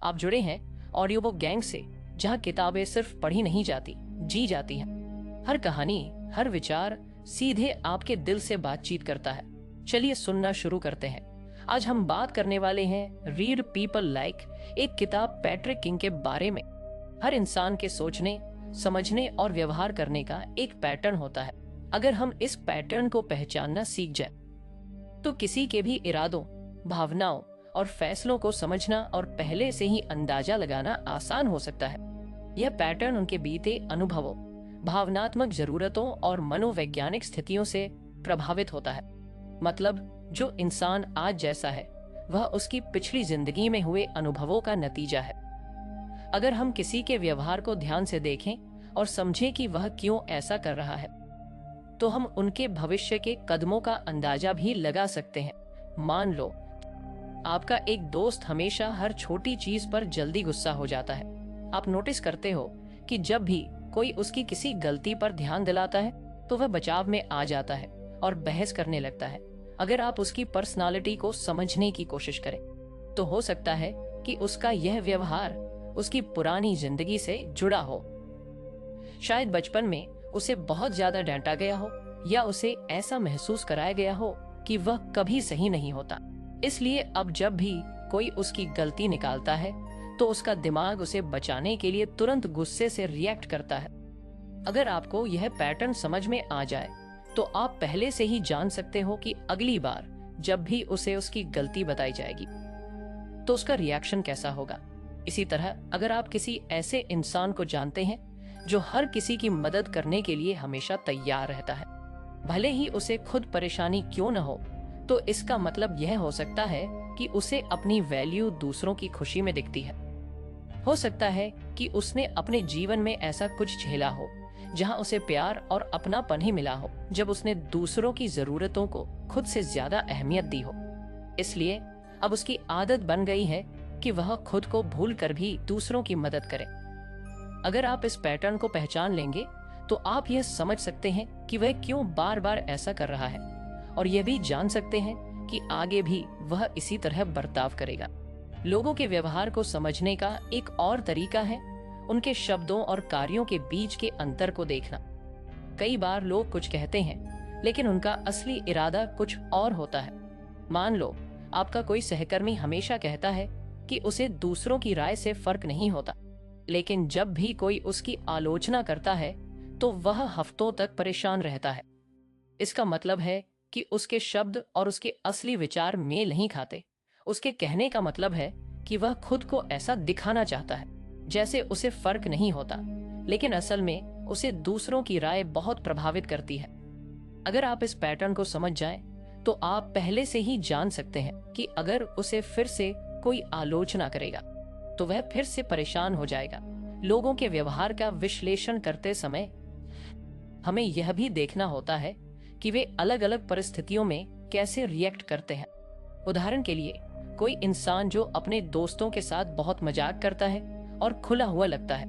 आप जुड़े हैं ऑडियो बुक गैंग से, जहां किताबें सिर्फ पढ़ी नहीं जाती, जी जाती हैं। हर कहानी, हर विचार सीधे आपके दिल से बातचीत करता है। चलिए सुनना शुरू करते हैं। आज हम बात करने वाले हैं रीड पीपल लाइक, एक किताब पैट्रिक किंग के बारे में। हर इंसान के सोचने, समझने और व्यवहार करने का एक पैटर्न होता है। अगर हम इस पैटर्न को पहचानना सीख जाए तो किसी के भी इरादों, भावनाओं और फैसलों को समझना और पहले से ही अंदाजा लगाना आसान हो सकता है। यह पैटर्न उनके बीते अनुभवों, भावनात्मक जरूरतों और मनोवैज्ञानिक स्थितियों से प्रभावित होता है। मतलब, जो इंसान आज जैसा है वह उसकी पिछली जिंदगी में हुए अनुभवों का नतीजा है। अगर हम किसी के व्यवहार को ध्यान से देखें और समझें कि वह क्यों ऐसा कर रहा है, तो हम उनके भविष्य के कदमों का अंदाजा भी लगा सकते हैं। मान लो, आपका एक दोस्त हमेशा हर छोटी चीज पर जल्दी गुस्सा हो जाता है। आप नोटिस करते हो कि जब भी कोई उसकी किसी गलती पर ध्यान दिलाता है तो वह बचाव में आ जाता है और बहस करने लगता है। अगर आप उसकी पर्सनालिटी को समझने की कोशिश करें तो हो सकता है कि उसका यह व्यवहार उसकी पुरानी जिंदगी से जुड़ा हो। शायद बचपन में उसे बहुत ज्यादा डांटा गया हो, या उसे ऐसा महसूस कराया गया हो कि वह कभी सही नहीं होता। इसलिए अब जब भी कोई उसकी गलती निकालता है तो उसका दिमाग उसे बचाने के लिए तुरंत गुस्से से रिएक्ट करता है। अगर आपको यह पैटर्न समझ में आ जाए तो आप पहले से ही जान सकते हो कि अगली बार जब भी उसे उसकी गलती बताई जाएगी तो उसका रिएक्शन कैसा होगा। इसी तरह अगर आप किसी ऐसे इंसान को जानते हैं जो हर किसी की मदद करने के लिए हमेशा तैयार रहता है, भले ही उसे खुद परेशानी क्यों न हो, तो इसका मतलब यह हो सकता है कि उसे अपनी वैल्यू दूसरों की खुशी में दिखती है। हो सकता है कि उसने अपने जीवन में ऐसा कुछ झेला हो जहां उसे प्यार और अपनापन ही मिला हो, जब उसने दूसरों की जरूरतों को खुद से ज्यादा अहमियत दी हो। इसलिए अब उसकी आदत बन गई है कि वह खुद को भूल कर भी दूसरों की मदद करे। अगर आप इस पैटर्न को पहचान लेंगे तो आप यह समझ सकते हैं कि वह क्यों बार बार ऐसा कर रहा है, और यह भी जान सकते हैं कि आगे भी वह इसी तरह बर्ताव करेगा। लोगों के व्यवहार को समझने का एक और तरीका है उनके शब्दों और कार्यों के बीच के अंतर को देखना। कई बार लोग कुछ कहते हैं लेकिन उनका असली इरादा कुछ और होता है। मान लो, आपका कोई सहकर्मी हमेशा कहता है कि उसे दूसरों की राय से फर्क नहीं होता, लेकिन जब भी कोई उसकी आलोचना करता है तो वह हफ्तों तक परेशान रहता है। इसका मतलब है कि उसके शब्द और उसके असली विचार मेल नहीं खाते। उसके कहने का मतलब है कि वह खुद को ऐसा दिखाना चाहता है जैसे उसे फर्क नहीं होता, लेकिन असल में उसे दूसरों की राय बहुत प्रभावित करती है। अगर आप इस पैटर्न को समझ जाएं, तो आप पहले से ही जान सकते हैं कि अगर उसे फिर से कोई आलोचना करेगा तो वह फिर से परेशान हो जाएगा। लोगों के व्यवहार का विश्लेषण करते समय हमें यह भी देखना होता है कि वे अलग अलग परिस्थितियों में कैसे रिएक्ट करते हैं। उदाहरण के लिए, कोई इंसान जो अपने दोस्तों के साथ बहुत मजाक करता है और खुला हुआ लगता है,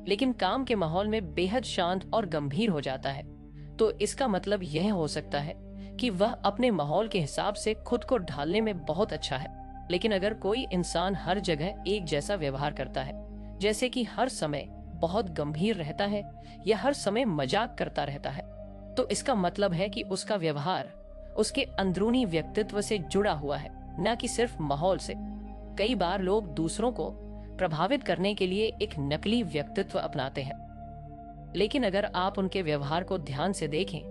लेकिन काम के माहौल में बेहद शांत और गंभीर हो जाता है, तो इसका मतलब यह हो सकता है कि वह अपने माहौल के हिसाब से खुद को ढालने में बहुत अच्छा है। लेकिन अगर कोई इंसान हर जगह एक जैसा व्यवहार करता है, जैसे कि हर समय बहुत गंभीर रहता है या हर समय मजाक करता रहता है, तो इसका मतलब है कि उसका व्यवहार उसके अंदरूनी व्यक्तित्व से जुड़ा हुआ है, न कि सिर्फ माहौल से। कई बार लोग दूसरों को प्रभावित करने के लिए एक नकली व्यक्तित्व अपनाते हैं, लेकिन अगर आप उनके व्यवहार को ध्यान से देखें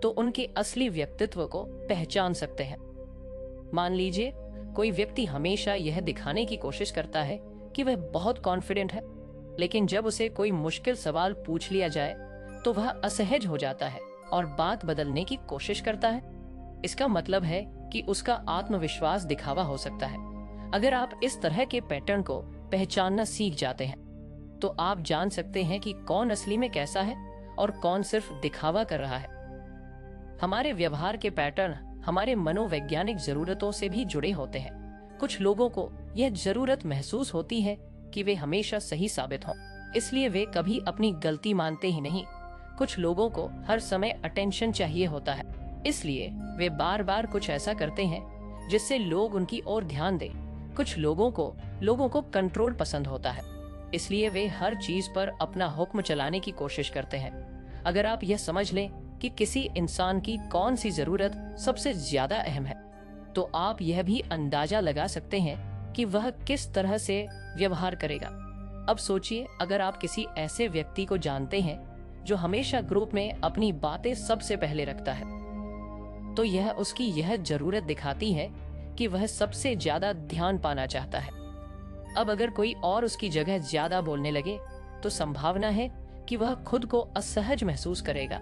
तो उनके असली व्यक्तित्व को पहचान सकते हैं। मान लीजिए, कोई व्यक्ति हमेशा यह दिखाने की कोशिश करता है कि वह बहुत कॉन्फिडेंट है, लेकिन जब उसे कोई मुश्किल सवाल पूछ लिया जाए तो वह असहज हो जाता है और बात बदलने की कोशिश करता है। इसका मतलब है कि उसका आत्मविश्वास दिखावा हो सकता है। अगर आप इस तरह के पैटर्न को पहचानना सीख जाते हैं तो आप जान सकते हैं कि कौन असली में कैसा है और कौन सिर्फ दिखावा कर रहा है। हमारे व्यवहार के पैटर्न हमारे मनोवैज्ञानिक जरूरतों से भी जुड़े होते हैं। कुछ लोगों को यह जरूरत महसूस होती है कि वे हमेशा सही साबित हों, इसलिए वे कभी अपनी गलती मानते ही नहीं। कुछ लोगों को हर समय अटेंशन चाहिए होता है, इसलिए वे बार बार कुछ ऐसा करते हैं जिससे लोग उनकी ओर ध्यान दें, कुछ लोगों को कंट्रोल पसंद होता है, इसलिए वे हर चीज पर अपना हुक्म चलाने की कोशिश करते हैं। अगर आप यह समझ लें कि किसी इंसान की कौन सी जरूरत सबसे ज्यादा अहम है, तो आप यह भी अंदाजा लगा सकते हैं कि वह किस तरह से व्यवहार करेगा। अब सोचिए, अगर आप किसी ऐसे व्यक्ति को जानते हैं जो हमेशा ग्रुप में अपनी बातें सबसे पहले रखता है, तो यह उसकी यह जरूरत दिखाती है कि वह सबसे ज्यादा ध्यान पाना चाहता है। अब अगर कोई और उसकी जगह ज्यादा बोलने लगे, तो संभावना है कि वह खुद को असहज महसूस करेगा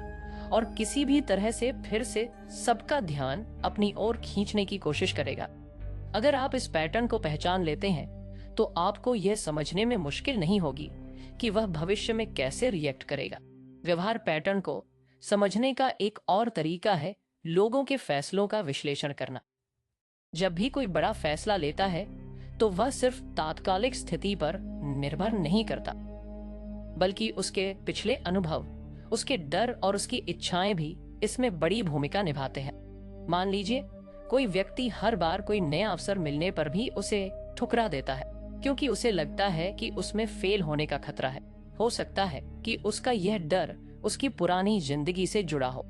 और किसी भी तरह से फिर से सबका ध्यान अपनी ओर खींचने की कोशिश करेगा। अगर आप इस पैटर्न को पहचान लेते हैं, तो आपको यह समझने में मुश्किल नहीं होगी कि वह भविष्य में कैसे रिएक्ट करेगा। व्यवहार पैटर्न को समझने का एक और तरीका है लोगों के फैसलों का विश्लेषण करना। जब भी कोई बड़ा फैसला लेता है, तो वह सिर्फ तात्कालिक स्थिति पर निर्भर नहीं करता, बल्कि उसके पिछले अनुभव, उसके डर और उसकी इच्छाएं भी इसमें बड़ी भूमिका निभाते हैं। मान लीजिए, कोई व्यक्ति हर बार कोई नया अवसर मिलने पर भी उसे ठुकरा देता है, क्योंकि उसे लगता है कि उसमें फेल होने का खतरा है। हो सकता है कि उसका यह डर उसकी पुरानी जिंदगी से जुड़ा हो,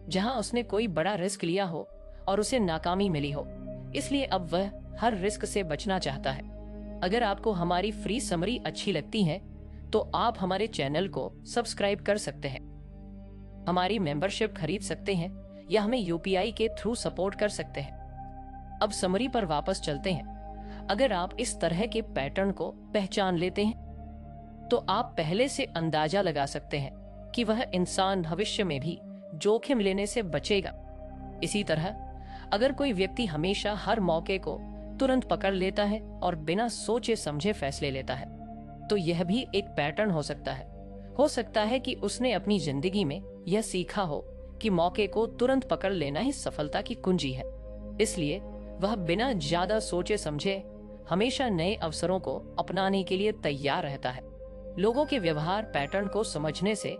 जहां उसने कोई बड़ा रिस्क लिया हो और उसे नाकामी मिली हो, इसलिए अब वह हर रिस्क से बचना चाहता है। अगर आपको हमारी फ्री समरी अच्छी लगती है, तो आप हमारे चैनल को सब्सक्राइब कर सकते हैं, हमारी मेंबरशिप खरीद सकते हैं या हमें यूपीआई के थ्रू सपोर्ट कर सकते हैं। अब समरी पर वापस चलते हैं। अगर आप इस तरह के पैटर्न को पहचान लेते हैं, तो आप पहले से अंदाजा लगा सकते हैं कि वह इंसान भविष्य में भी जोखिम लेने से बचेगा। इसी तरह अगर कोई व्यक्ति हमेशा हर मौके को तुरंत पकड़ लेता है और बिना सोचे समझे फैसले लेता है, तो यह भी एक पैटर्न हो सकता है। हो सकता है कि उसने अपनी जिंदगी में यह सीखा हो कि मौके को तुरंत पकड़ लेना ही सफलता की कुंजी है, इसलिए वह बिना ज्यादा सोचे समझे हमेशा नए अवसरों को अपनाने के लिए तैयार रहता है। लोगों के व्यवहार पैटर्न को समझने से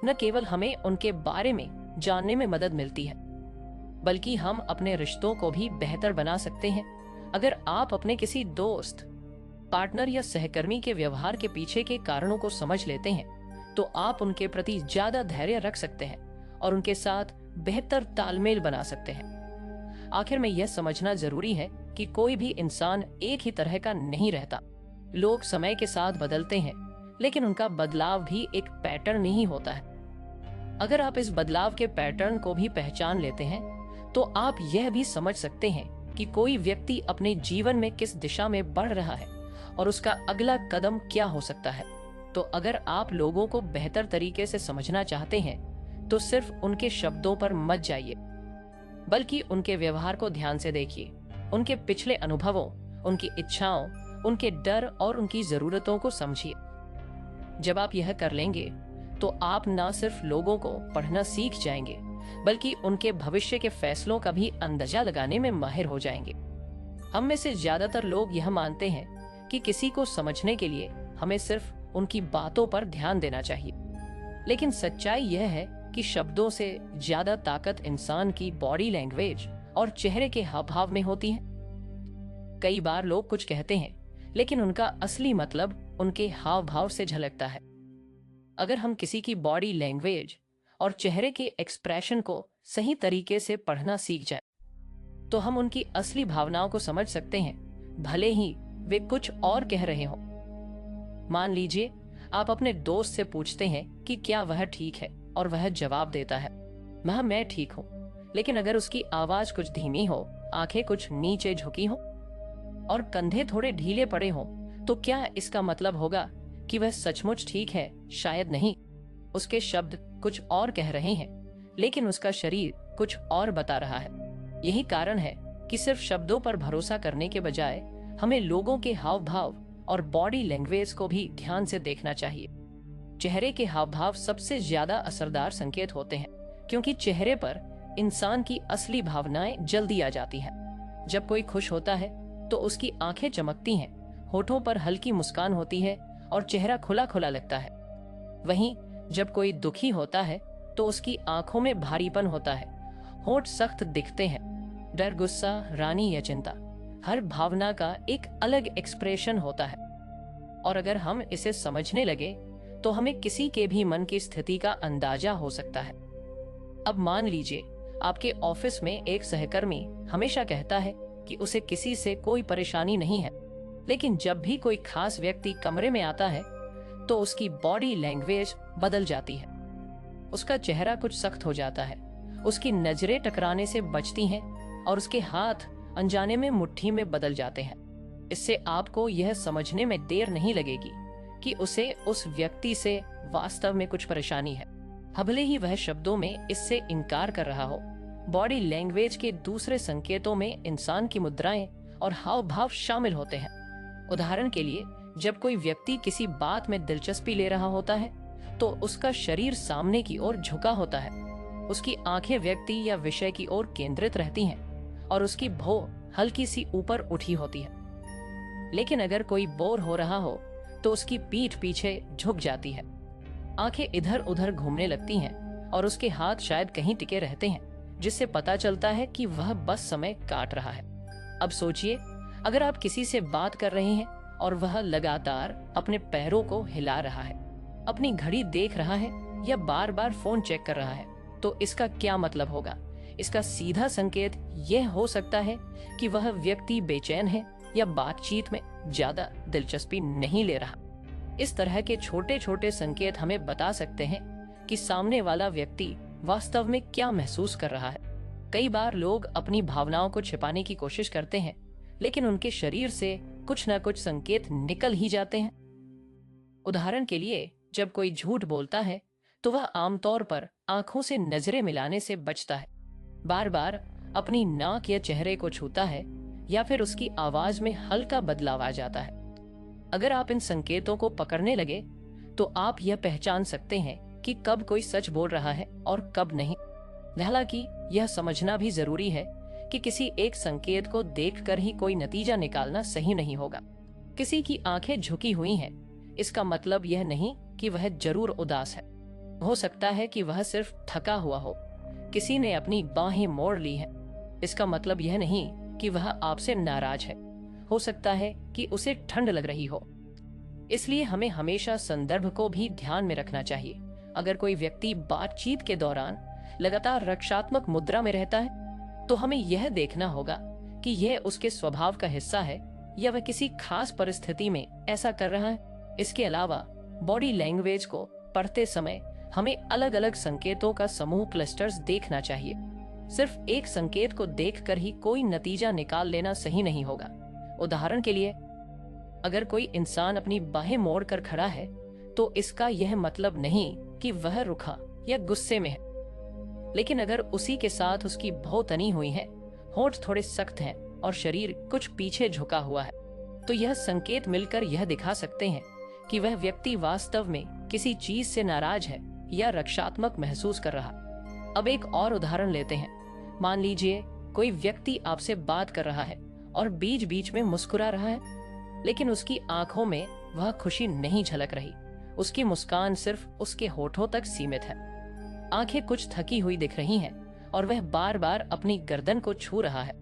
न केवल हमें उनके बारे में जानने में मदद मिलती है, बल्कि हम अपने रिश्तों को भी बेहतर बना सकते हैं। अगर आप अपने किसी दोस्त, पार्टनर या सहकर्मी के व्यवहार के पीछे के कारणों को समझ लेते हैं, तो आप उनके प्रति ज्यादा धैर्य रख सकते हैं और उनके साथ बेहतर तालमेल बना सकते हैं। आखिर में यह समझना जरूरी है कि कोई भी इंसान एक ही तरह का नहीं रहता। लोग समय के साथ बदलते हैं, लेकिन उनका बदलाव भी एक पैटर्न ही होता है। अगर आप इस बदलाव के पैटर्न को भी पहचान लेते हैं, तो आप यह भी समझ सकते हैं कि कोई व्यक्ति अपने जीवन में किस दिशा में बढ़ रहा है और उसका अगला कदम क्या हो सकता है। तो अगर आप लोगों को बेहतर तरीके से समझना चाहते हैं, तो सिर्फ उनके शब्दों पर मत जाइए, बल्कि उनके व्यवहार को ध्यान से देखिए, उनके पिछले अनुभवों, उनकी इच्छाओं, उनके डर और उनकी जरूरतों को समझिए। जब आप यह कर लेंगे, तो आप न सिर्फ लोगों को पढ़ना सीख जाएंगे, बल्कि उनके भविष्य के फैसलों का भी अंदाजा लगाने में माहिर हो जाएंगे। हम में से ज्यादातर लोग यह मानते हैं कि किसी को समझने के लिए हमें सिर्फ उनकी बातों पर ध्यान देना चाहिए, लेकिन सच्चाई यह है कि शब्दों से ज्यादा ताकत इंसान की बॉडी लैंग्वेज और चेहरे के हाव भाव में होती है। कई बार लोग कुछ कहते हैं, लेकिन उनका असली मतलब उनके हाव भाव से झलकता है। अगर हम किसी की बॉडी लैंग्वेज और चेहरे के एक्सप्रेशन को सही तरीके से पढ़ना सीख जाए, तो हम उनकी असली भावनाओं को समझ सकते हैं, भले ही वे कुछ और कह रहे हों। मान लीजिए, आप अपने दोस्त से पूछते हैं कि क्या वह ठीक है, और वह जवाब देता है, मैं ठीक हूँ। लेकिन अगर उसकी आवाज कुछ धीमी हो, आंखें कुछ नीचे झुकी हो और कंधे थोड़े ढीले पड़े हों, तो क्या इसका मतलब होगा कि वह सचमुच ठीक है? शायद नहीं। उसके शब्द कुछ और कह रहे हैं, लेकिन उसका शरीर कुछ और बता रहा है। यही कारण है कि सिर्फ शब्दों पर भरोसा करने के बजाय हमें लोगों के हाव भाव और बॉडी लैंग्वेज को भी ध्यान से देखना चाहिए। चेहरे के हाव भाव सबसे ज्यादा असरदार संकेत होते हैं, क्योंकि चेहरे पर इंसान की असली भावनाएं जल्दी आ जाती हैं। जब कोई खुश होता है तो उसकी आंखें चमकती हैं, होठों पर हल्की मुस्कान होती है और चेहरा खुला खुला लगता है। वहीं जब कोई दुखी होता है तो उसकी आंखों में भारीपन होता है, होठ सख्त दिखते हैं। डर, गुस्सा, रानी या चिंता, हर भावना का एक अलग एक्सप्रेशन होता है, और अगर हम इसे समझने लगे तो हमें किसी के भी मन की स्थिति का अंदाजा हो सकता है। अब मान लीजिए आपके ऑफिस में एक सहकर्मी हमेशा कहता है कि उसे किसी से कोई परेशानी नहीं है, लेकिन जब भी कोई खास व्यक्ति कमरे में आता है तो उसकी बॉडी लैंग्वेज बदल जाती है। उसका चेहरा कुछ सख्त हो जाता है, उसकी नजरें टकराने से बचती हैं और उसके हाथ अनजाने में मुट्ठी में बदल जाते हैं। इससे आपको यह समझने में देर नहीं लगेगी कि उसे उस व्यक्ति से वास्तव में कुछ परेशानी है, भले ही वह शब्दों में इससे इनकार कर रहा हो। बॉडी लैंग्वेज के दूसरे संकेतों में इंसान की मुद्राएं और हाव भाव शामिल होते हैं। उदाहरण के लिए, जब कोई व्यक्ति किसी बात में दिलचस्पी ले रहा होता है तो उसका शरीर सामने की ओर झुका होता है, उसकी आंखें व्यक्ति या विषय की ओर केंद्रित रहती हैं और उसकी भौं हल्की सी ऊपर उठी होती है। लेकिन अगर कोई बोर हो रहा हो तो उसकी पीठ पीछे झुक जाती है, आंखें इधर उधर घूमने लगती हैं और उसके हाथ शायद कहीं टिके रहते हैं, जिससे पता चलता है कि वह बस समय काट रहा है। अब सोचिए, अगर आप किसी से बात कर रहे हैं और वह लगातार अपने पैरों को हिला रहा है, अपनी घड़ी देख रहा है या बार बार फोन चेक कर रहा है, तो इसका क्या मतलब होगा? इसका सीधा संकेत यह हो सकता है कि वह व्यक्ति बेचैन है या बातचीत में ज्यादा दिलचस्पी नहीं ले रहा। इस तरह के छोटे छोटे संकेत हमें बता सकते हैं कि सामने वाला व्यक्ति वास्तव में क्या महसूस कर रहा है। कई बार लोग अपनी भावनाओं को छिपाने की कोशिश करते हैं, लेकिन उनके शरीर से कुछ न कुछ संकेत निकल ही जाते हैं। उदाहरण के लिए, जब कोई झूठ बोलता है तो वह आमतौर पर आंखों से नजरें मिलाने से बचता है, बार बार अपनी नाक या चेहरे को छूता है या फिर उसकी आवाज में हल्का बदलाव आ जाता है। अगर आप इन संकेतों को पकड़ने लगे तो आप यह पहचान सकते हैं कि कब कोई सच बोल रहा है और कब नहीं। हालांकि यह समझना भी जरूरी है कि किसी एक संकेत को देखकर ही कोई नतीजा निकालना सही नहीं होगा। किसी की आंखें झुकी हुई हैं, इसका मतलब यह नहीं कि वह जरूर उदास है। हो सकता है कि वह सिर्फ थका हुआ हो। किसी ने अपनी बाहें मोड़ ली हैं, इसका मतलब यह नहीं कि वह आपसे नाराज है। हो सकता है कि उसे ठंड लग रही हो। इसलिए हमें हमेशा संदर्भ को भी ध्यान में रखना चाहिए। अगर कोई व्यक्ति बातचीत के दौरान लगातार रक्षात्मक मुद्रा में रहता है तो हमें यह देखना होगा कि यह उसके स्वभाव का हिस्सा है या वह किसी खास परिस्थिति में ऐसा कर रहा है। इसके अलावा बॉडी लैंग्वेज को पढ़ते समय हमें अलग अलग संकेतों का समूह क्लस्टर्स देखना चाहिए। सिर्फ एक संकेत को देखकर ही कोई नतीजा निकाल लेना सही नहीं होगा। उदाहरण के लिए, अगर कोई इंसान अपनी बाहें मोड़ कर खड़ा है तो इसका यह मतलब नहीं कि वह रुखा या गुस्से में है। लेकिन अगर उसी के साथ उसकी भौं तनी हुई है, होंठ थोड़े सख्त हैं और शरीर कुछ पीछे झुका हुआ है, तो यह संकेत मिलकर यह दिखा सकते हैं कि वह व्यक्ति वास्तव में किसी चीज से नाराज है या रक्षात्मक महसूस कर रहा। अब एक और उदाहरण लेते हैं। मान लीजिए कोई व्यक्ति आपसे बात कर रहा है और बीच बीच में मुस्कुरा रहा है, लेकिन उसकी आंखों में वह खुशी नहीं झलक रही। उसकी मुस्कान सिर्फ उसके होठों तक सीमित है। आंखें कुछ थकी हुई दिख रही हैं और वह बार बार अपनी गर्दन को छू रहा है।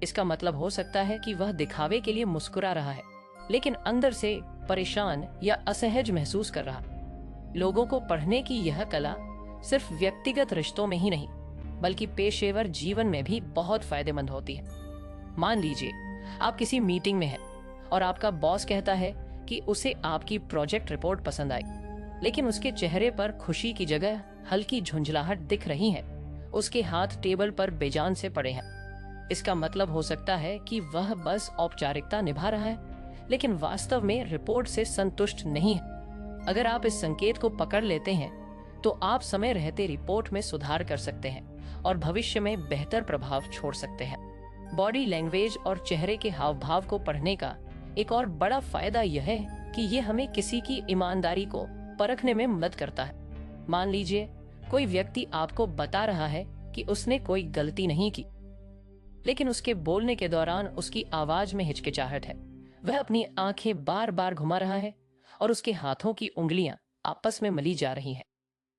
इसका मतलब हो सकता है कि वह दिखावे के लिए मुस्कुरा रहा है, लेकिन अंदर से परेशान या असहज महसूस कर रहा। लोगों को पढ़ने की यह कला सिर्फ व्यक्तिगत रिश्तों में ही नहीं, बल्कि पेशेवर जीवन में भी बहुत फायदेमंद होती है। मान लीजिए आप किसी मीटिंग में हैं और आपका बॉस कहता है कि उसे आपकी प्रोजेक्ट रिपोर्ट पसंद आई, लेकिन उसके चेहरे पर खुशी की जगह हल्की झुंझलाहट दिख रही है। उसके हाथ टेबल पर बेजान से पड़े हैं। इसका मतलब हो सकता है कि वह बस औपचारिकता निभा रहा है, लेकिन वास्तव में रिपोर्ट से संतुष्ट नहीं है। अगर आप इस संकेत को पकड़ लेते हैं तो आप समय रहते रिपोर्ट में सुधार कर सकते हैं और भविष्य में बेहतर प्रभाव छोड़ सकते हैं। बॉडी लैंग्वेज और चेहरे के हाव भाव को पढ़ने का एक और बड़ा फायदा यह है कि ये हमें किसी की ईमानदारी को परखने में मदद करता है। मान लीजिए कोई व्यक्ति आपको बता रहा है कि उसने कोई गलती नहीं की, लेकिन उसके बोलने के दौरान उसकी आवाज में हिचकिचाहट है, वह अपनी आंखें बार बार घुमा रहा है और उसके हाथों की उंगलियां आपस में मली जा रही हैं।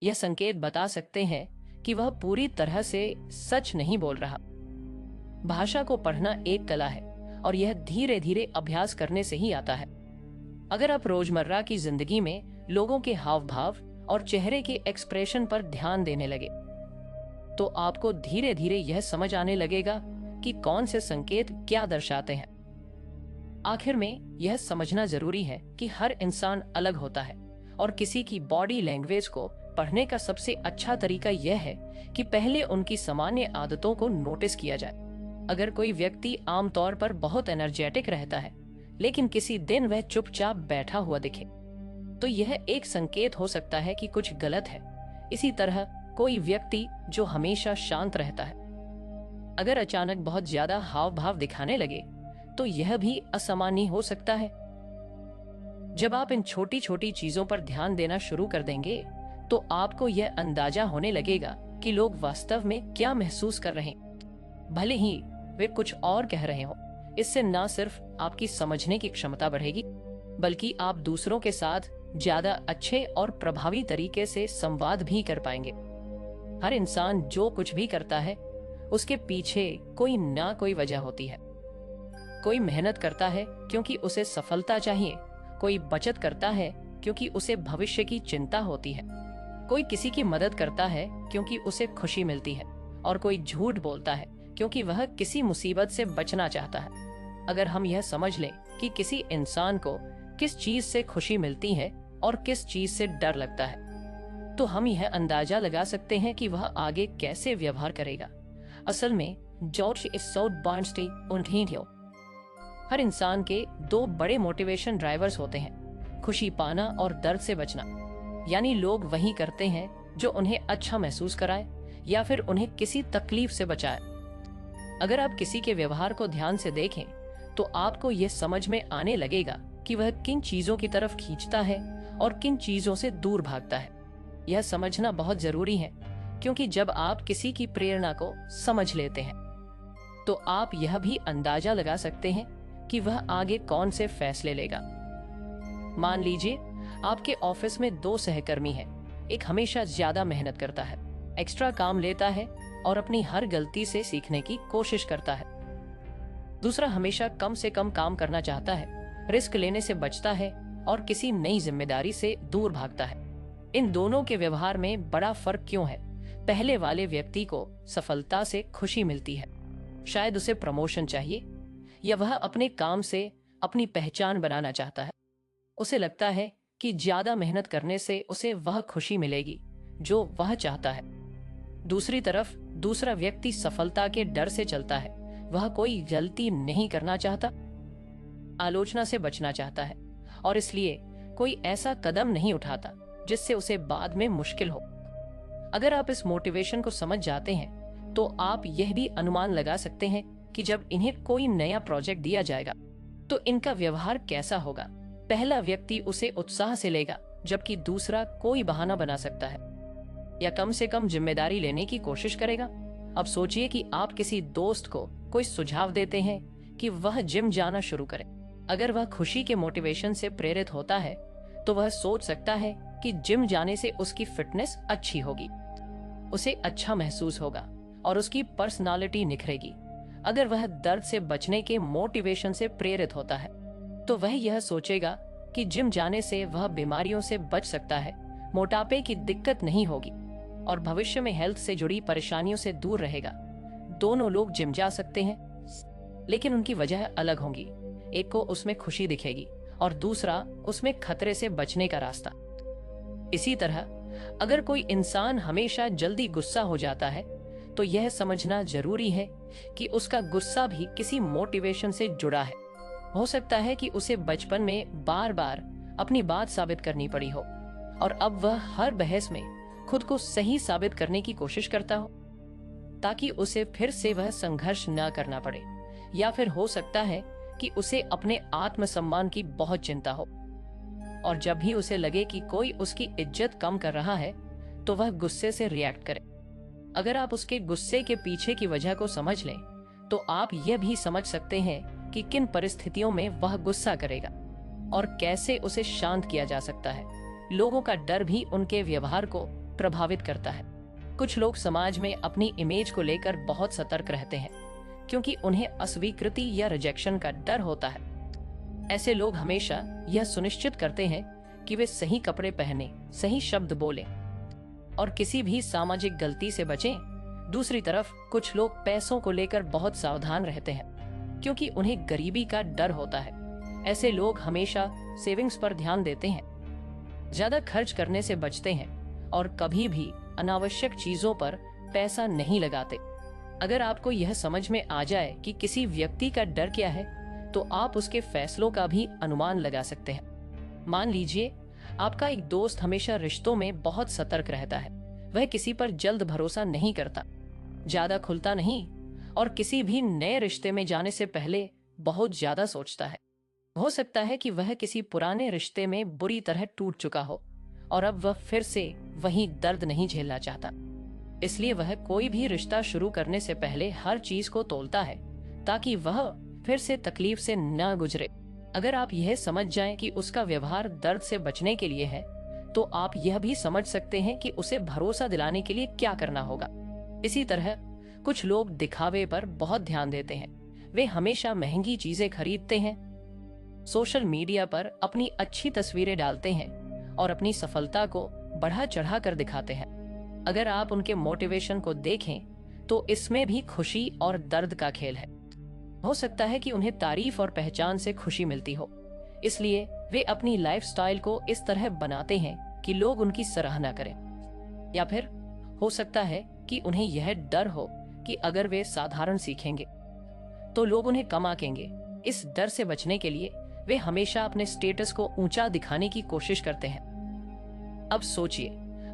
यह संकेत बता सकते हैं कि वह पूरी तरह से सच नहीं बोल रहा। भाषा को पढ़ना एक कला है और यह धीरे धीरे अभ्यास करने से ही आता है। अगर आप रोजमर्रा की जिंदगी में लोगों के हाव भाव और चेहरे के एक्सप्रेशन पर ध्यान देने लगे, तो आपको धीरे धीरे यह समझ आने लगेगा कि कौन से संकेत क्या दर्शाते हैं। आखिर में यह समझना जरूरी है कि हर इंसान अलग होता है और किसी की बॉडी लैंग्वेज को पढ़ने का सबसे अच्छा तरीका यह है कि पहले उनकी सामान्य आदतों को नोटिस किया जाए। अगर कोई व्यक्ति आमतौर पर बहुत एनर्जेटिक रहता है लेकिन किसी दिन वह चुपचाप बैठा हुआ दिखे, तो यह एक संकेत हो सकता है कि कुछ गलत है। इसी तरह कोई व्यक्ति जो हमेशा शांत रहता है, अगर अचानक बहुत ज्यादा हाव भाव दिखाने लगे, तो यह भी असामान्य हो सकता है। जब आप इन छोटी छोटी चीजों पर ध्यान देना शुरू कर देंगे, तो आपको यह अंदाजा होने लगेगा कि लोग वास्तव में क्या महसूस कर रहे हैं, भले ही वे कुछ और कह रहे हो। इससे न सिर्फ आपकी समझने की क्षमता बढ़ेगी, बल्कि आप दूसरों के साथ ज्यादा अच्छे और प्रभावी तरीके से संवाद भी कर पाएंगे। हर इंसान जो कुछ भी करता है, उसके पीछे कोई ना कोई वजह होती है। कोई मेहनत करता है क्योंकि उसे सफलता चाहिए, कोई बचत करता है क्योंकि उसे भविष्य की चिंता होती है, कोई किसी की मदद करता है क्योंकि उसे खुशी मिलती है, और कोई झूठ बोलता है क्योंकि वह किसी मुसीबत से बचना चाहता है। अगर हम यह समझ लें कि किसी इंसान को किस चीज से खुशी मिलती है और किस चीज से डर लगता है, तो हम यह अंदाजा लगा सकते हैं कि वह आगे कैसे व्यवहार करेगा। असल में जॉर्ज बर्नस्टीन, हर इंसान के दो बड़े मोटिवेशन ड्राइवर्स होते हैं, खुशी पाना और दर्द से बचना। यानी लोग वही करते हैं जो उन्हें अच्छा महसूस कराए या फिर उन्हें किसी तकलीफ से बचाए। अगर आप किसी के व्यवहार को ध्यान से देखें, तो आपको यह समझ में आने लगेगा कि वह किन चीजों की तरफ खींचता है और किन चीजों से दूर भागता है। यह समझना बहुत जरूरी है, क्योंकि जब आप किसी की प्रेरणा को समझ लेते हैं, तो आप यह भी अंदाजा लगा सकते हैं कि वह आगे कौन से फैसले लेगा। मान लीजिए आपके ऑफिस में दो सहकर्मी हैं। एक हमेशा ज्यादा मेहनत करता है, एक्स्ट्रा काम लेता है और अपनी हर गलती से सीखने की कोशिश करता है। दूसरा हमेशा कम से कम काम करना चाहता है, रिस्क लेने से बचता है और किसी नई जिम्मेदारी से दूर भागता है। इन दोनों के व्यवहार में बड़ा फर्क क्यों है? पहले वाले व्यक्ति को सफलता से खुशी मिलती है, शायद उसे प्रमोशन चाहिए या वह अपने काम से अपनी पहचान बनाना चाहता है। उसे लगता है कि ज्यादा मेहनत करने से उसे वह खुशी मिलेगी जो वह चाहता है। दूसरी तरफ दूसरा व्यक्ति सफलता के डर से चलता है। वह कोई गलती नहीं करना चाहता, आलोचना से बचना चाहता है और इसलिए कोई ऐसा कदम नहीं उठाता जिससे उसे बाद में मुश्किल हो। अगर आप इस मोटिवेशन को समझ जाते हैं, तो आप यह भी अनुमान लगा सकते हैं कि जब इन्हें कोई नया प्रोजेक्ट दिया जाएगा, तो इनका व्यवहार कैसा होगा। पहला व्यक्ति उसे उत्साह से लेगा, जबकि दूसरा कोई बहाना बना सकता है या कम से कम जिम्मेदारी लेने की कोशिश करेगा। अब सोचिए कि आप किसी दोस्त को कोई सुझाव देते हैं कि वह जिम जाना शुरू करे। अगर वह खुशी के मोटिवेशन से प्रेरित होता है, तो वह सोच सकता है कि जिम जाने से उसकी फिटनेस अच्छी होगी, उसे अच्छा महसूस होगा और उसकी पर्सनालिटी निखरेगी। अगर वह दर्द से बचने के मोटिवेशन से प्रेरित होता है, तो वह यह सोचेगा कि जिम जाने से वह बीमारियों से बच सकता है, मोटापे की दिक्कत नहीं होगी और भविष्य में हेल्थ से जुड़ी परेशानियों से दूर रहेगा। दोनों लोग जिम जा सकते हैं, लेकिन उनकी वजह अलग होंगी। एक को उसमें खुशी दिखेगी और दूसरा उसमें खतरे से बचने का रास्ता। इसी तरह अगर कोई इंसान हमेशा जल्दी गुस्सा हो जाता है, तो यह समझना जरूरी है कि उसका गुस्सा भी किसी मोटिवेशन से जुड़ा है। हो सकता है कि उसे बचपन में बार बार अपनी बात साबित करनी पड़ी हो और अब वह हर बहस में खुद को सही साबित करने की कोशिश करता हो, ताकि उसे फिर से वह संघर्ष न करना पड़े। या फिर हो सकता है कि उसे अपने आत्मसम्मान की बहुत चिंता हो और जब भी उसे लगे कि कोई उसकी इज्जत कम कर रहा है, तो वह गुस्से से रिएक्ट करे। अगर आप उसके गुस्से के पीछे की वजह को समझ लें, तो आप यह भी समझ सकते हैं कि किन परिस्थितियों में वह गुस्सा करेगा और कैसे उसे शांत किया जा सकता है। लोगों का डर भी उनके व्यवहार को प्रभावित करता है। कुछ लोग समाज में अपनी इमेज को लेकर बहुत सतर्क रहते हैं। क्योंकि उन्हें अस्वीकृति या रिजेक्शन का डर होता है। ऐसे लोग हमेशा यह सुनिश्चित करते हैं कि वे सही कपड़े पहने, सही शब्द बोलें और किसी भी सामाजिक गलती से बचें। दूसरी तरफ कुछ लोग पैसों को लेकर बहुत सावधान रहते हैं क्योंकि उन्हें गरीबी का डर होता है। ऐसे लोग हमेशा सेविंग्स पर ध्यान देते हैं, ज्यादा खर्च करने से बचते हैं और कभी भी अनावश्यक चीजों पर पैसा नहीं लगाते। अगर आपको यह समझ में आ जाए कि किसी व्यक्ति का डर क्या है, तो आप उसके फैसलों का भी अनुमान लगा सकते हैं। मान लीजिए आपका एक दोस्त हमेशा रिश्तों में बहुत सतर्क रहता है। वह किसी पर जल्द भरोसा नहीं करता, ज्यादा खुलता नहीं और किसी भी नए रिश्ते में जाने से पहले बहुत ज्यादा सोचता है। हो सकता है कि वह किसी पुराने रिश्ते में बुरी तरह टूट चुका हो और अब वह फिर से वही दर्द नहीं झेलना चाहता। इसलिए वह कोई भी रिश्ता शुरू करने से पहले हर चीज को तोलता है ताकि वह फिर से तकलीफ से न गुजरे। अगर आप यह समझ जाएं कि उसका व्यवहार दर्द से बचने के लिए है, तो आप यह भी समझ सकते हैं कि उसे भरोसा दिलाने के लिए क्या करना होगा। इसी तरह कुछ लोग दिखावे पर बहुत ध्यान देते हैं। वे हमेशा महंगी चीजें खरीदते हैं, सोशल मीडिया पर अपनी अच्छी तस्वीरें डालते हैं और अपनी सफलता को बढ़ा चढ़ा कर दिखाते हैं। अगर आप उनके मोटिवेशन को देखें तो इसमें भी खुशी और दर्द का खेल है। हो सकता है कि उन्हें तारीफ और पहचान से खुशी मिलती हो, इसलिए वे अपनी लाइफस्टाइल को इस तरह बनाते हैं कि लोग उनकी सराहना करें। या फिर हो सकता है कि उन्हें यह डर हो कि अगर वे साधारण सीखेंगे तो लोग उन्हें कम आंकेंगे। इस डर से बचने के लिए वे हमेशा अपने स्टेटस को ऊंचा दिखाने की कोशिश करते हैं। अब सोचिए,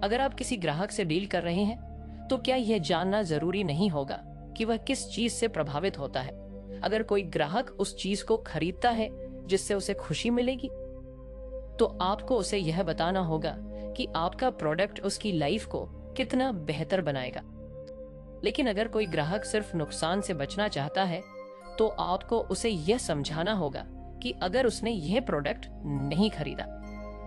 अगर आप किसी ग्राहक से डील कर रहे हैं तो क्या यह जानना जरूरी नहीं होगा कि वह किस चीज से प्रभावित होता है। अगर कोई ग्राहक उस चीज को खरीदता है जिससे उसे खुशी मिलेगी, तो आपको उसे यह बताना होगा कि आपका प्रोडक्ट उसकी लाइफ को कितना बेहतर बनाएगा। लेकिन अगर कोई ग्राहक सिर्फ नुकसान से बचना चाहता है, तो आपको उसे यह समझाना होगा कि अगर उसने यह प्रोडक्ट नहीं खरीदा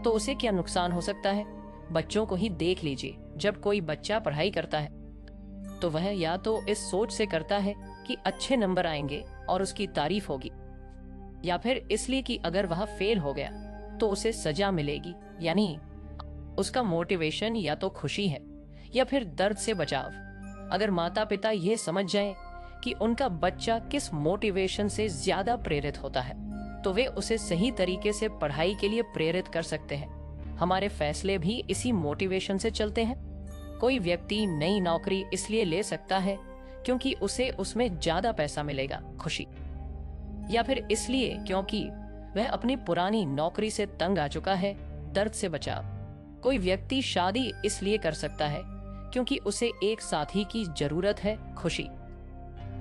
तो उसे क्या नुकसान हो सकता है। बच्चों को ही देख लीजिए, जब कोई बच्चा पढ़ाई करता है तो वह या तो इस सोच से करता है कि अच्छे नंबर आएंगे और उसकी तारीफ होगी, या फिर इसलिए कि अगर वह फेल हो गया तो उसे सजा मिलेगी। यानी उसका मोटिवेशन या तो खुशी है या फिर दर्द से बचाव। अगर माता पिता ये समझ जाएं कि उनका बच्चा किस मोटिवेशन से ज्यादा प्रेरित होता है, तो वे उसे सही तरीके से पढ़ाई के लिए प्रेरित कर सकते हैं। हमारे फैसले भी इसी मोटिवेशन से चलते हैं। कोई व्यक्ति नई नौकरी इसलिए ले सकता है क्योंकि उसे उसमें ज्यादा पैसा मिलेगा, खुशी, या फिर इसलिए क्योंकि वह अपनी पुरानी नौकरी से तंग आ चुका है, दर्द से बचाव। कोई व्यक्ति शादी इसलिए कर सकता है क्योंकि उसे एक साथी की जरूरत है, खुशी,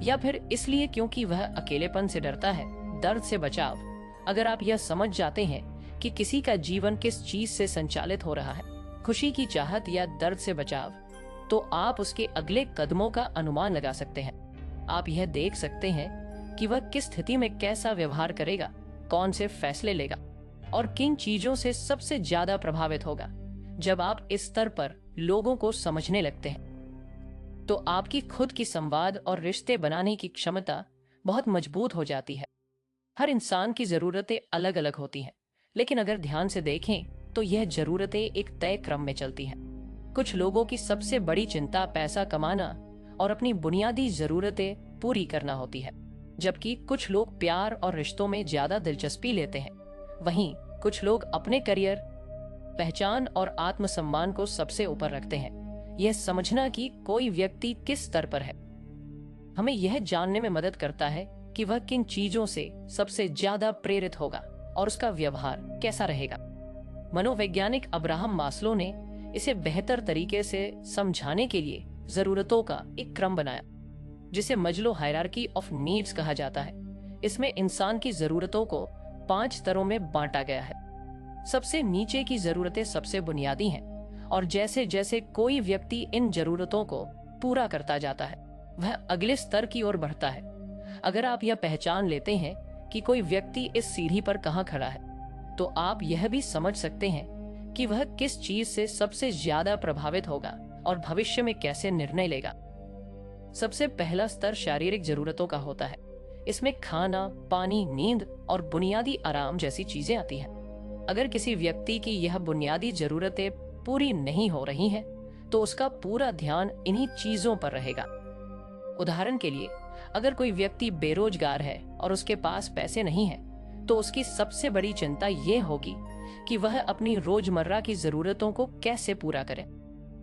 या फिर इसलिए क्योंकि वह अकेलेपन से डरता है, दर्द से बचाव। अगर आप यह समझ जाते हैं कि किसी का जीवन किस चीज से संचालित हो रहा है, खुशी की चाहत या दर्द से बचाव, तो आप उसके अगले कदमों का अनुमान लगा सकते हैं। आप यह देख सकते हैं कि वह किस स्थिति में कैसा व्यवहार करेगा, कौन से फैसले लेगा और किन चीजों से सबसे ज्यादा प्रभावित होगा। जब आप इस स्तर पर लोगों को समझने लगते हैं तो आपकी खुद की संवाद और रिश्ते बनाने की क्षमता बहुत मजबूत हो जाती है। हर इंसान की जरूरतें अलग अलग होती हैं, लेकिन अगर ध्यान से देखें तो यह जरूरतें एक तय क्रम में चलती हैं। कुछ लोगों की सबसे बड़ी चिंता पैसा कमाना और अपनी बुनियादी जरूरतें पूरी करना होती है, जबकि कुछ लोग प्यार और रिश्तों में ज्यादा दिलचस्पी लेते हैं। वहीं कुछ लोग अपने करियर, पहचान और आत्मसम्मान को सबसे ऊपर रखते हैं। यह समझना कि कोई व्यक्ति किस स्तर पर है हमें यह जानने में मदद करता है कि वह किन चीजों से सबसे ज्यादा प्रेरित होगा और उसका व्यवहार कैसा रहेगा। मनोवैज्ञानिक अब्राहम मास्लो ने इसे बेहतर तरीके से समझाने के लिए जरूरतों का एक क्रम बनाया, जिसे मजलो हायरार्की ऑफ नीड्स कहा जाता है। इसमें इंसान की जरूरतों को 5 स्तरों में बांटा गया है। सबसे नीचे की जरूरतें सबसे बुनियादी हैं, और जैसे जैसे कोई व्यक्ति इन जरूरतों को पूरा करता जाता है, वह अगले स्तर की ओर बढ़ता है। अगर आप यह पहचान लेते हैं कि कोई व्यक्ति इस सीढ़ी पर कहाँ खड़ा है, तो आप यह भी समझ सकते हैं कि वह किस चीज से सबसे ज्यादा प्रभावित होगा और भविष्य में कैसे निर्णय लेगा। सबसे पहला स्तर शारीरिक जरूरतों का होता है। इसमें खाना, पानी, नींद और बुनियादी आराम जैसी चीजें आती हैं। अगर किसी व्यक्ति की यह बुनियादी जरूरतें पूरी नहीं हो रही हैं, तो उसका पूरा ध्यान इन्हीं चीजों पर रहेगा। उदाहरण के लिए, अगर कोई व्यक्ति बेरोजगार है और उसके पास पैसे नहीं हैं, तो उसकी सबसे बड़ी चिंता ये होगी कि वह अपनी रोजमर्रा की जरूरतों को कैसे पूरा करे।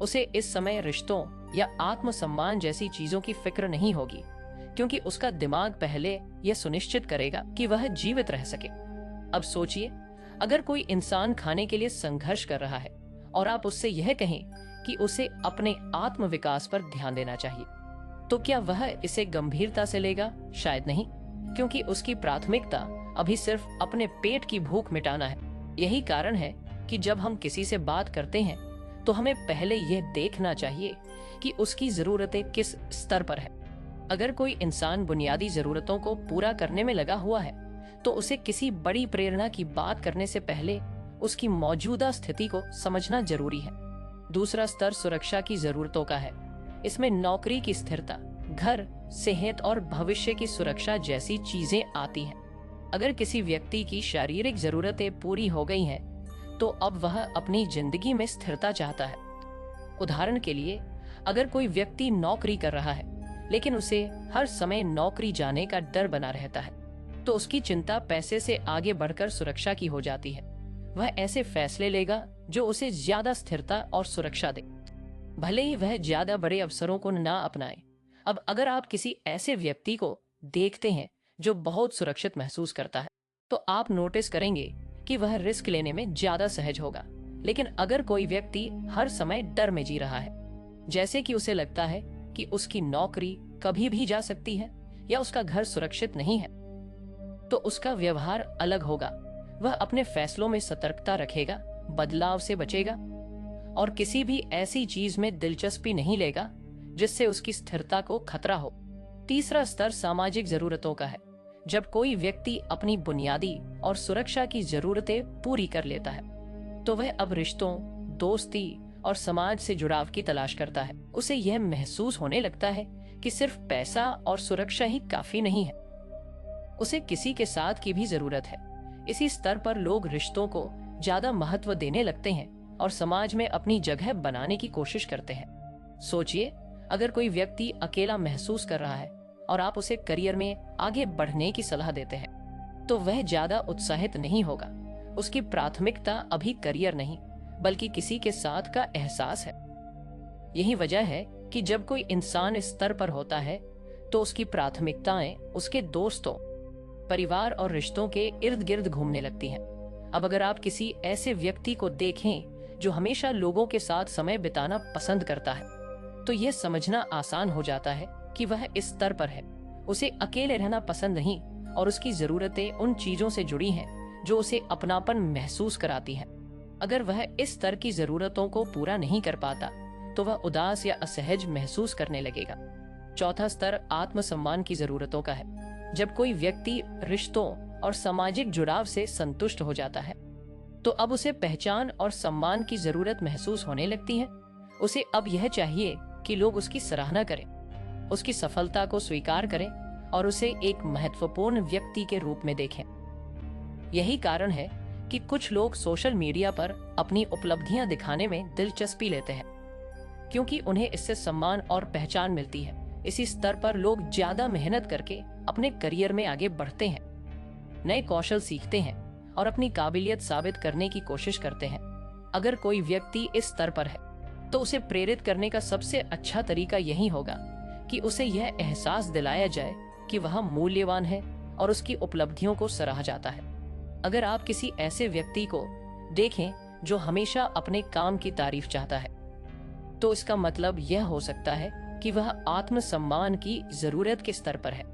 उसे इस समय रिश्तों या आत्मसम्मान जैसी चीजों की फिक्र नहीं होगी, क्योंकि उसका दिमाग पहले यह सुनिश्चित करेगा कि वह जीवित रह सके। अब सोचिए, अगर कोई इंसान खाने के लिए संघर्ष कर रहा है और आप उससे यह कहें कि उसे अपने आत्म विकास पर ध्यान देना चाहिए, तो क्या वह इसे गंभीरता से लेगा? शायद नहीं, क्योंकि उसकी प्राथमिकता अभी सिर्फ अपने पेट की भूख मिटाना है। यही कारण है कि जब हम किसी से बात करते हैं, तो हमें पहले यह देखना चाहिए कि उसकी जरूरतें किस स्तर पर है। अगर कोई इंसान बुनियादी जरूरतों को पूरा करने में लगा हुआ है, तो उसे किसी बड़ी प्रेरणा की बात करने से पहले उसकी मौजूदा स्थिति को समझना जरूरी है। दूसरा स्तर सुरक्षा की जरूरतों का है। इसमें नौकरी की स्थिरता, घर, सेहत और भविष्य की सुरक्षा जैसी चीजें आती हैं। अगर किसी व्यक्ति की शारीरिक जरूरतें पूरी हो गई हैं, तो अब वह अपनी जिंदगी में स्थिरता चाहता है। उदाहरण के लिए, अगर कोई व्यक्ति नौकरी कर रहा है, लेकिन उसे हर समय नौकरी जाने का डर बना रहता है, तो उसकी चिंता पैसे से आगे बढ़कर सुरक्षा की हो जाती है। वह ऐसे फैसले लेगा जो उसे ज्यादा स्थिरता और सुरक्षा दे, भले ही वह ज्यादा बड़े अवसरों को ना अपनाए। अब अगर आप किसी ऐसे व्यक्ति को देखते हैं जो बहुत सुरक्षित महसूस करता है, तो आप नोटिस करेंगे कि वह रिस्क लेने में ज्यादा सहज होगा। लेकिन अगर कोई व्यक्ति हर समय डर में जी रहा है, जैसे कि उसे लगता है कि उसकी नौकरी कभी भी जा सकती है या उसका घर सुरक्षित नहीं है, तो उसका व्यवहार अलग होगा। वह अपने फैसलों में सतर्कता रखेगा, बदलाव से बचेगा और किसी भी ऐसी चीज में दिलचस्पी नहीं लेगा जिससे उसकी स्थिरता को खतरा हो। तीसरा स्तर सामाजिक जरूरतों का है। जब कोई व्यक्ति अपनी बुनियादी और सुरक्षा की जरूरतें पूरी कर लेता है, तो वह अब रिश्तों, दोस्ती और समाज से जुड़ाव की तलाश करता है। उसे यह महसूस होने लगता है कि सिर्फ पैसा और सुरक्षा ही काफी नहीं है, उसे किसी के साथ की भी जरूरत है। इसी स्तर पर लोग रिश्तों को ज्यादा महत्व देने लगते हैं और समाज में अपनी जगह बनाने की कोशिश करते हैं। सोचिए, अगर कोई व्यक्ति अकेला महसूस कर रहा है और आप उसे करियर में आगे बढ़ने की सलाह देते हैं, तो वह ज्यादा उत्साहित नहीं होगा। उसकी प्राथमिकता अभी करियर नहीं, बल्कि किसी के साथ का एहसास है। यही वजह है कि जब कोई इंसान इस स्तर पर होता है, तो उसकी प्राथमिकताएं उसके दोस्तों, परिवार और रिश्तों के इर्द गिर्द घूमने लगती हैं। अब अगर आप किसी ऐसे व्यक्ति को देखें जो हमेशा लोगों के साथ समय बिताना पसंद करता है, तो यह समझना आसान हो जाता है कि वह इस स्तर पर है। उसे अकेले रहना पसंद नहीं और उसकी जरूरतें उन चीजों से जुड़ी हैं जो उसे अपनापन महसूस कराती हैं। अगर वह इस स्तर की जरूरतों को पूरा नहीं कर पाता, तो वह उदास या असहज महसूस करने लगेगा। चौथा स्तर आत्मसम्मान की जरूरतों का है। जब कोई व्यक्ति रिश्तों और सामाजिक जुड़ाव से संतुष्ट हो जाता है, तो अब उसे पहचान और सम्मान की जरूरत महसूस होने लगती है। उसे अब यह चाहिए कि लोग उसकी सराहना करें, उसकी सफलता को स्वीकार करें और उसे एक महत्वपूर्ण व्यक्ति के रूप में देखें। यही कारण है कि कुछ लोग सोशल मीडिया पर अपनी उपलब्धियां दिखाने में दिलचस्पी लेते हैं, क्योंकि उन्हें इससे सम्मान और पहचान मिलती है। इसी स्तर पर लोग ज्यादा मेहनत करके अपने करियर में आगे बढ़ते हैं, नए कौशल सीखते हैं और अपनी काबिलियत साबित करने की कोशिश करते हैं। अगर कोई व्यक्ति इस स्तर पर है, तो उसे प्रेरित करने का सबसे अच्छा तरीका यही होगा कि उसे यह एहसास दिलाया जाए कि वह मूल्यवान है और उसकी उपलब्धियों को सराहा जाता है। अगर आप किसी ऐसे व्यक्ति को देखें जो हमेशा अपने काम की तारीफ चाहता है, तो इसका मतलब यह हो सकता है कि वह आत्मसम्मान की जरूरत के स्तर पर है।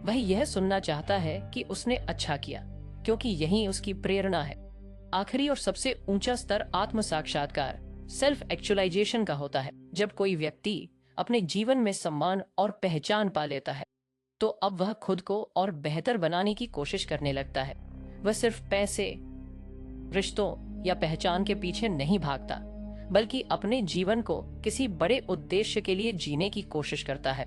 वह यह सुनना चाहता है कि उसने अच्छा किया, क्योंकि यही उसकी प्रेरणा है। आखिरी और सबसे ऊंचा स्तर आत्म साक्षात्कार, सेल्फ एक्चुअलाइजेशन का होता है। जब कोई व्यक्ति अपने जीवन में सम्मान और पहचान पा लेता है, तो अब वह खुद को और बेहतर बनाने की कोशिश करने लगता है। वह सिर्फ पैसे, रिश्तों या पहचान के पीछे नहीं भागता, बल्कि अपने जीवन को किसी बड़े उद्देश्य के लिए जीने की कोशिश करता है।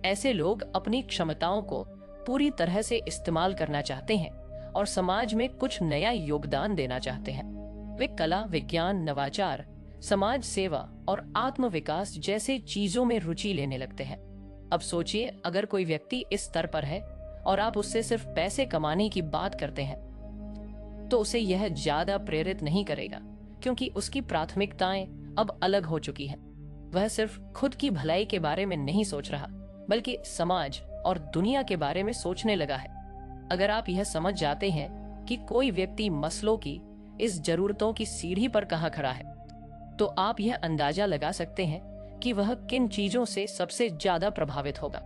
ऐसे लोग अपनी क्षमताओं को पूरी तरह से इस्तेमाल करना चाहते हैं और समाज में कुछ नया योगदान देना चाहते हैं। वे कला, विज्ञान, नवाचार, समाज सेवा और आत्म विकास जैसे चीजों में रुचि लेने लगते हैं। अब सोचिए, अगर कोई व्यक्ति इस स्तर पर है और आप उससे सिर्फ पैसे कमाने की बात करते हैं तो उसे यह ज्यादा प्रेरित नहीं करेगा, क्योंकि उसकी प्राथमिकताएं अब अलग हो चुकी हैं। वह सिर्फ खुद की भलाई के बारे में नहीं सोच रहा, बल्कि समाज और दुनिया के बारे में सोचने लगा है। अगर आप यह समझ जाते हैं कि कोई व्यक्ति मसलों की इस जरूरतों की सीढ़ी पर कहाँ खड़ा है, तो आप यह अंदाजा लगा सकते हैं कि वह किन चीजों से सबसे ज्यादा प्रभावित होगा।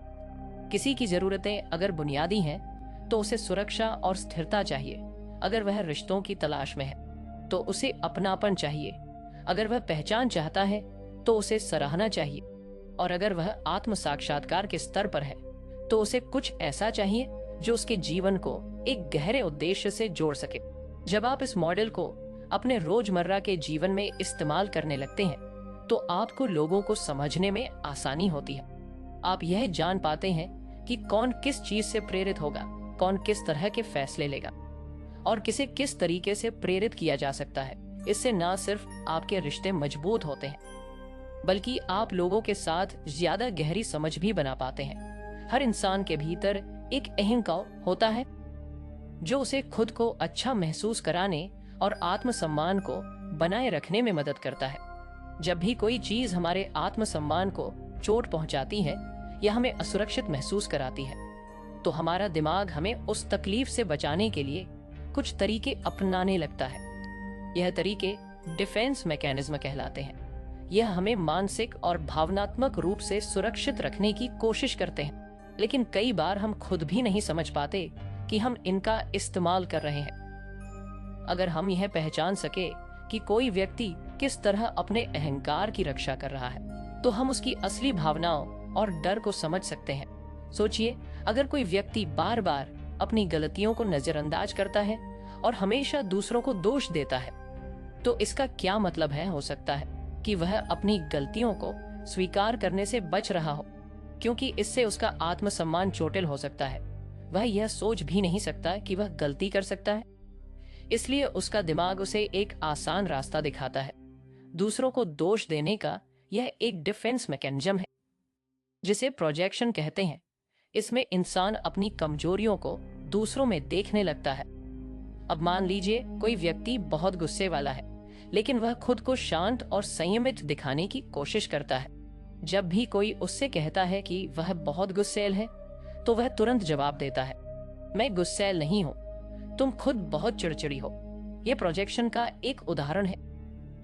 किसी की जरूरतें अगर बुनियादी हैं, तो उसे सुरक्षा और स्थिरता चाहिए। अगर वह रिश्तों की तलाश में है, तो उसे अपनापन चाहिए। अगर वह पहचान चाहता है, तो उसे सराहना चाहिए। और अगर वह आत्म साक्षात्कार के स्तर पर है, तो उसे कुछ ऐसा चाहिए जो उसके जीवन को एक गहरे उद्देश्य से जोड़ सके। जब आप इस मॉडल को अपने रोजमर्रा के जीवन में इस्तेमाल करने लगते हैं, तो आपको लोगों को समझने में आसानी होती है। आप यह जान पाते हैं कि कौन किस चीज से प्रेरित होगा, कौन किस तरह के फैसले लेगा और किसे किस तरीके से प्रेरित किया जा सकता है। इससे न सिर्फ आपके रिश्ते मजबूत होते हैं, बल्कि आप लोगों के साथ ज्यादा गहरी समझ भी बना पाते हैं। हर इंसान के भीतर एक अहंकार होता है जो उसे खुद को अच्छा महसूस कराने और आत्मसम्मान को बनाए रखने में मदद करता है। जब भी कोई चीज हमारे आत्मसम्मान को चोट पहुंचाती है या हमें असुरक्षित महसूस कराती है, तो हमारा दिमाग हमें उस तकलीफ से बचाने के लिए कुछ तरीके अपनाने लगता है। यह तरीके डिफेंस मैकेनिज्म कहलाते हैं। यह हमें मानसिक और भावनात्मक रूप से सुरक्षित रखने की कोशिश करते हैं, लेकिन कई बार हम खुद भी नहीं समझ पाते कि हम इनका इस्तेमाल कर रहे हैं। अगर हम यह पहचान सके कि कोई व्यक्ति किस तरह अपने अहंकार की रक्षा कर रहा है, तो हम उसकी असली भावनाओं और डर को समझ सकते हैं। सोचिए, अगर कोई व्यक्ति बार बार अपनी गलतियों को नजरअंदाज करता है और हमेशा दूसरों को दोष देता है, तो इसका क्या मतलब है? हो सकता है कि वह अपनी गलतियों को स्वीकार करने से बच रहा हो, क्योंकि इससे उसका आत्मसम्मान चोटिल हो सकता है। वह यह सोच भी नहीं सकता कि वह गलती कर सकता है, इसलिए उसका दिमाग उसे एक आसान रास्ता दिखाता है। दूसरों को दोष देने का यह एक डिफेंस मैकेनिज्म है जिसे प्रोजेक्शन कहते हैं। इसमें इंसान अपनी कमजोरियों को दूसरों में देखने लगता है। अब मान लीजिए कोई व्यक्ति बहुत गुस्से वाला है, लेकिन वह खुद को शांत और संयमित दिखाने की कोशिश करता है। जब भी कोई उससे कहता है कि वह बहुत गुस्सैल है, तो वह तुरंत जवाब देता है, मैं गुस्सैल नहीं हूँ, तुम खुद बहुत चिड़चिड़ी हो। यह प्रोजेक्शन का एक उदाहरण है,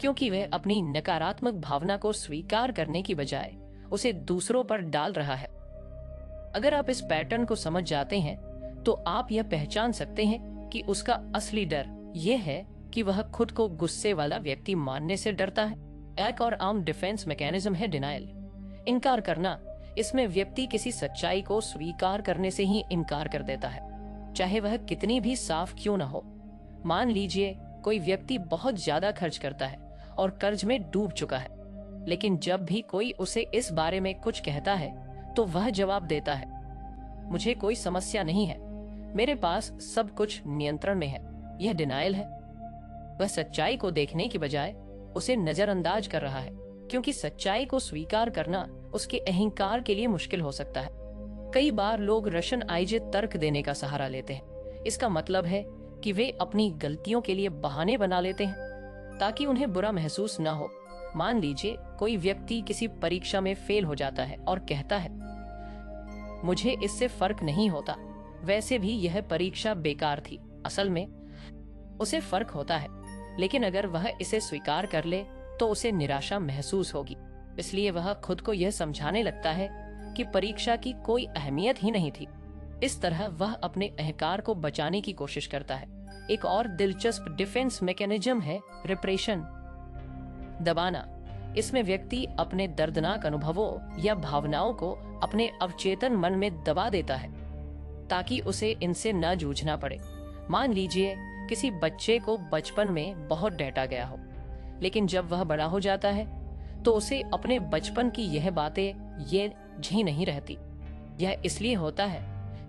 क्योंकि वह अपनी नकारात्मक भावना को स्वीकार करने की बजाय उसे दूसरों पर डाल रहा है। अगर आप इस पैटर्न को समझ जाते हैं, तो आप यह पहचान सकते हैं कि उसका असली डर यह है कि वह खुद को गुस्से वाला व्यक्ति मानने से डरता है। एक और आम डिफेंस मैकेनिज्म है डिनायल, इनकार करना। इसमें व्यक्ति किसी सच्चाई को स्वीकार करने से ही इनकार कर देता है, चाहे वह कितनी भी साफ क्यों न हो। मान लीजिए कोई व्यक्ति बहुत ज्यादा खर्च करता है और कर्ज में डूब चुका है, लेकिन जब भी कोई उसे इस बारे में कुछ कहता है, तो वह जवाब देता है, मुझे कोई समस्या नहीं है, मेरे पास सब कुछ नियंत्रण में है। यह डिनायल है। वह सच्चाई को देखने की बजाय उसे नजरअंदाज कर रहा है, क्योंकि सच्चाई को स्वीकार करना उसके अहंकार के लिए मुश्किल हो सकता है। कई बार लोग रशनआइजित तर्क देने का सहारा लेते हैं। इसका मतलब है कि वे अपनी गलतियों के लिए बहाने बना लेते हैं ताकि उन्हें बुरा महसूस न हो। मान लीजिए कोई व्यक्ति किसी परीक्षा में फेल हो जाता है और कहता है, मुझे इससे फर्क नहीं होता, वैसे भी यह परीक्षा बेकार थी। असल में उसे फर्क होता है, लेकिन अगर वह इसे स्वीकार कर ले तो उसे निराशा महसूस होगी। इसलिए वह खुद को यह समझाने लगता है कि परीक्षा की कोई अहमियत ही नहीं थी। इस तरह वह अपने अहंकार को बचाने की कोशिश करता है। एक और दिलचस्प डिफेंस मैकेनिज्म है रिप्रेशन, दबाना। इसमें व्यक्ति अपने दर्दनाक अनुभवों या भावनाओं को अपने अवचेतन मन में दबा देता है ताकि उसे इनसे न जूझना पड़े। मान लीजिए किसी बच्चे को बचपन में बहुत डांटा गया हो, लेकिन जब वह बड़ा हो जाता है तो उसे अपने बचपन की यह बातें ये झी नहीं रहती। यह इसलिए होता है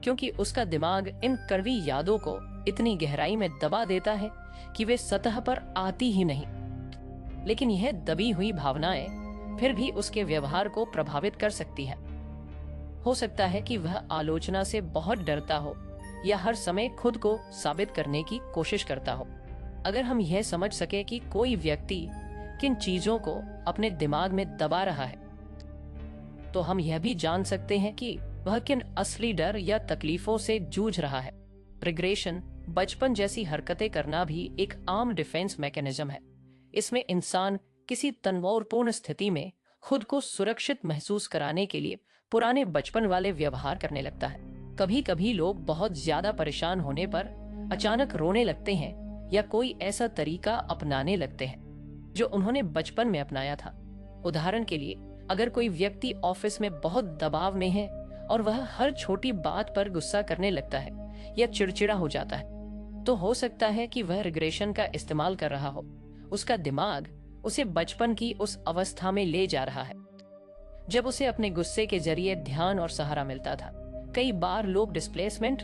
क्योंकि उसका दिमाग इन कड़वी यादों को इतनी गहराई में दबा देता है कि वे सतह पर आती ही नहीं। लेकिन यह दबी हुई भावनाएं फिर भी उसके व्यवहार को प्रभावित कर सकती है। हो सकता है कि वह आलोचना से बहुत डरता हो या हर समय खुद को साबित करने की कोशिश करता हो। अगर हम यह समझ सके कि कोई व्यक्ति किन चीजों को अपने दिमाग में दबा रहा है, तो हम यह भी जान सकते हैं कि वह किन असली डर या तकलीफों से जूझ रहा है। रिग्रेशन, बचपन जैसी हरकतें करना भी एक आम डिफेंस मैकेनिज्म है। इसमें इंसान किसी तनावपूर्ण स्थिति में खुद को सुरक्षित महसूस कराने के लिए पुराने बचपन वाले व्यवहार करने लगता है। कभी कभी लोग बहुत ज्यादा परेशान होने पर अचानक रोने लगते हैं या कोई ऐसा तरीका अपनाने लगते हैं जो उन्होंने बचपन में अपनाया था। उदाहरण के लिए, अगर कोई व्यक्ति ऑफिस में बहुत दबाव में है और वह हर छोटी बात पर गुस्सा करने लगता है या चिड़चिड़ा हो जाता है, तो हो सकता है कि वह रिग्रेशन का इस्तेमाल कर रहा हो। उसका दिमाग उसे बचपन की उस अवस्था में ले जा रहा है जब उसे अपने गुस्से के जरिए ध्यान और सहारा मिलता था। कई बार लोग डिस्प्लेसमेंट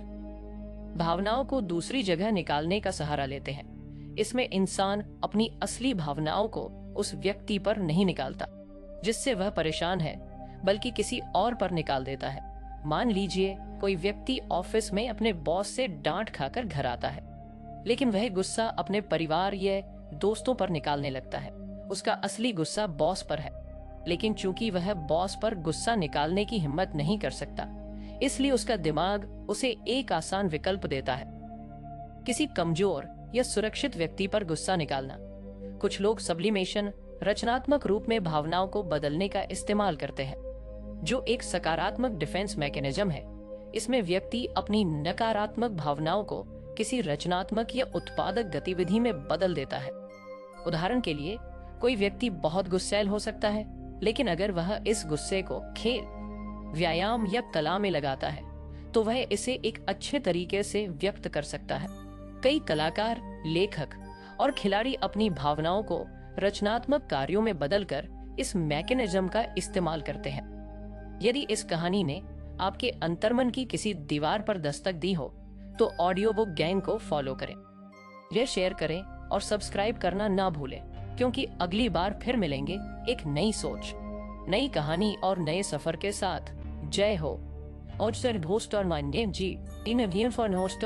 भावनाओं को दूसरी जगह निकालने का सहारा लेते हैं। इसमें इंसान अपनी असली भावनाओं को उस व्यक्ति पर नहीं निकालता जिससे वह परेशान है, बल्कि किसी और पर निकाल देता है। मान लीजिए कोई व्यक्ति ऑफिस में अपने बॉस से डांट खाकर घर आता है, लेकिन वह गुस्सा अपने परिवार या दोस्तों पर निकालने लगता है। उसका असली गुस्सा बॉस पर है, लेकिन चूंकि वह बॉस पर गुस्सा निकालने की हिम्मत नहीं कर सकता, इसलिए उसका दिमाग उसे एक आसान विकल्प देता है, किसी कमजोर या सुरक्षित व्यक्ति पर गुस्सा निकालना। कुछ लोग सब्लिमेशन, रचनात्मक रूप में भावनाओं को बदलने का इस्तेमाल करते हैं, जो एक सकारात्मक डिफेंस मैकेनिज्म है। इसमें व्यक्ति अपनी नकारात्मक भावनाओं को किसी रचनात्मक या उत्पादक गतिविधि में बदल देता है। उदाहरण के लिए, कोई व्यक्ति बहुत गुस्सैल हो सकता है, लेकिन अगर वह इस गुस्से को खेल, व्यायाम या कला में लगाता है, तो वह इसे एक अच्छे तरीके से व्यक्त कर सकता है। कई कलाकार, लेखक और खिलाड़ी अपनी भावनाओं को रचनात्मक कार्यों में बदलकर इस मैकेनिज्म का इस्तेमाल करते हैं। यदि इस कहानी ने आपके अंतर्मन की किसी दीवार पर दस्तक दी हो, तो ऑडियो बुक गैंग को फॉलो करें, यह शेयर करें और सब्सक्राइब करना ना भूलें, क्योंकि अगली बार फिर मिलेंगे एक नई सोच, नई कहानी और नए सफर के साथ। जय हो। और होस्ट और माइंड जी इन होस्ट